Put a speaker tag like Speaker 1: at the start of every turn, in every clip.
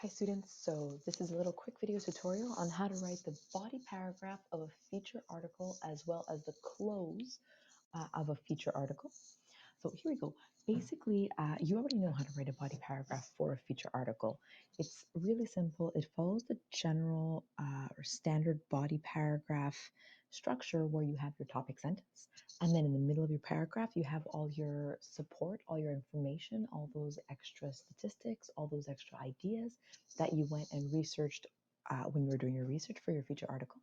Speaker 1: Hi students, so this is a little quick video tutorial on how to write the body paragraph of a feature article as well as the close of a feature article. So here we go. Basically, you already know how to write a body paragraph for a feature article. It's really simple. It follows the general or standard body paragraph structure where you have your topic sentence. And then in the middle of your paragraph, you have all your support, all your information, all those extra statistics, all those extra ideas that you went and researched when you were doing your research for your feature article.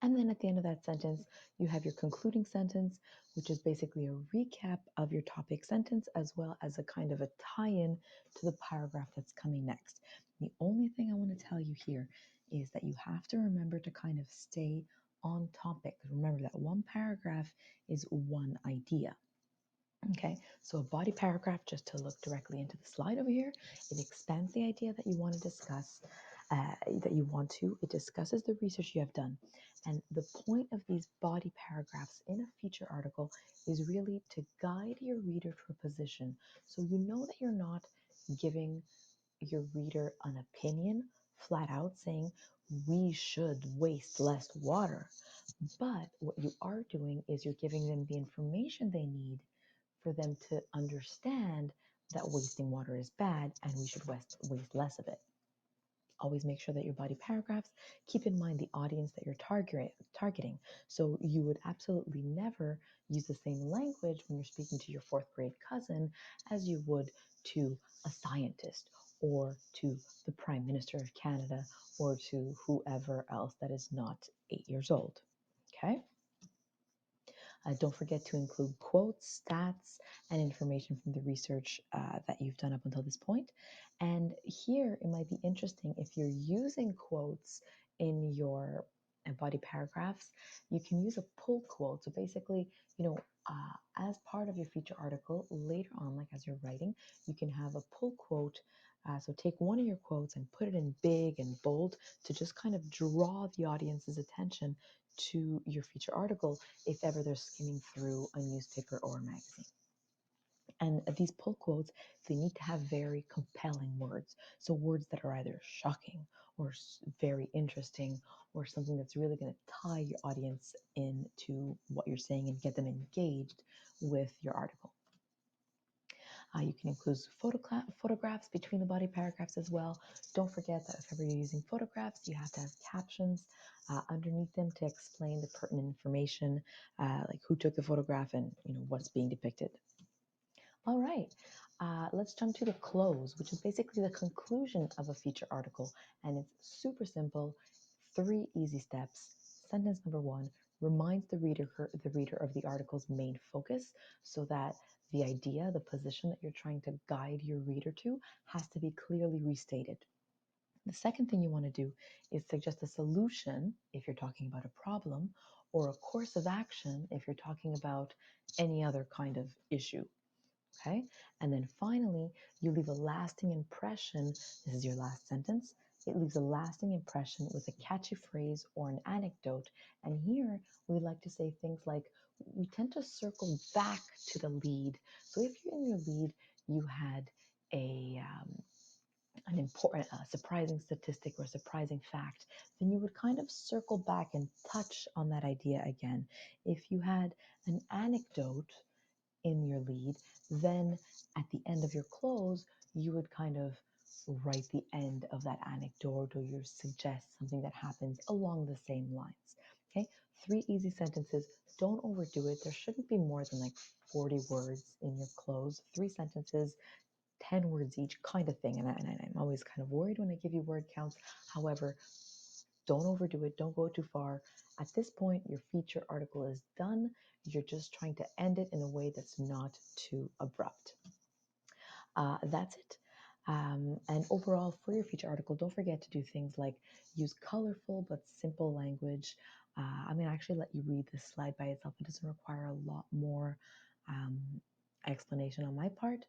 Speaker 1: And then at the end of that sentence, you have your concluding sentence, which is basically a recap of your topic sentence, as well as a kind of a tie-in to the paragraph that's coming next. The only thing I want to tell you here is that you have to remember to kind of stay on topic. Remember that one paragraph is one idea. Okay, so a body paragraph, just to look directly into the slide over here, it expands the idea that you want to discuss, it discusses the research you have done. And the point of these body paragraphs in a feature article is really to guide your reader to a position. So you know that you're not giving your reader an opinion flat out saying, we should waste less water. But what you are doing is you're giving them the information they need for them to understand that wasting water is bad and we should waste less of it. Always make sure that your body paragraphs keep in mind the audience that you're targeting. So you would absolutely never use the same language when you're speaking to your fourth grade cousin as you would to a scientist or to the Prime Minister of Canada or to whoever else that is not 8 years old. Okay? Don't forget to include quotes, stats, and information from the research that you've done up until this point. And here it might be interesting if you're using quotes in your body paragraphs, you can use a pull quote. So basically, as part of your feature article later on, like as you're writing, you can have a pull quote. So take one of your quotes and put it in big and bold to just kind of draw the audience's attention to your feature article if ever they're skimming through a newspaper or a magazine. And these pull quotes, they need to have very compelling words. So words that are either shocking or very interesting or something that's really going to tie your audience into what you're saying and get them engaged with your article. You can include photographs between the body paragraphs as well. Don't forget that if ever you're using photographs, you have to have captions underneath them to explain the pertinent information, like who took the photograph and what's being depicted. All right, let's jump to the close, which is basically the conclusion of a feature article, and it's super simple. 3 easy steps. Sentence number 1 reminds the reader of the article's main focus, so that the idea, the position that you're trying to guide your reader to, has to be clearly restated. The second thing you want to do is suggest a solution if you're talking about a problem, or a course of action if you're talking about any other kind of issue. Okay. And then finally, you leave a lasting impression. This is your last sentence. It leaves a lasting impression with a catchy phrase or an anecdote. And here we like to say things like, we tend to circle back to the lead. So if you're in your lead, you had an important, surprising statistic or surprising fact, then you would kind of circle back and touch on that idea again. If you had an anecdote in your lead, then at the end of your close, you would kind of write the end of that anecdote or you suggest something that happens along the same lines. Okay, 3 easy sentences. Don't overdo it. There shouldn't be more than like 40 words in your close. 3 sentences, 10 words each, kind of thing. And I'm always kind of worried when I give you word counts. However, don't overdo it. Don't go too far. At this point, your feature article is done. You're just trying to end it in a way that's not too abrupt. That's it. And overall, for your feature article, don't forget to do things like use colorful but simple language. I'm going to actually let you read this slide by itself. It doesn't require a lot more explanation on my part.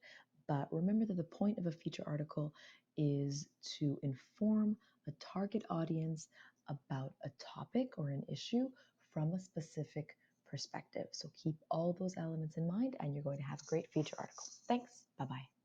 Speaker 1: But remember that the point of a feature article is to inform a target audience about a topic or an issue from a specific perspective. So keep all those elements in mind and you're going to have a great feature article. Thanks. Bye-bye.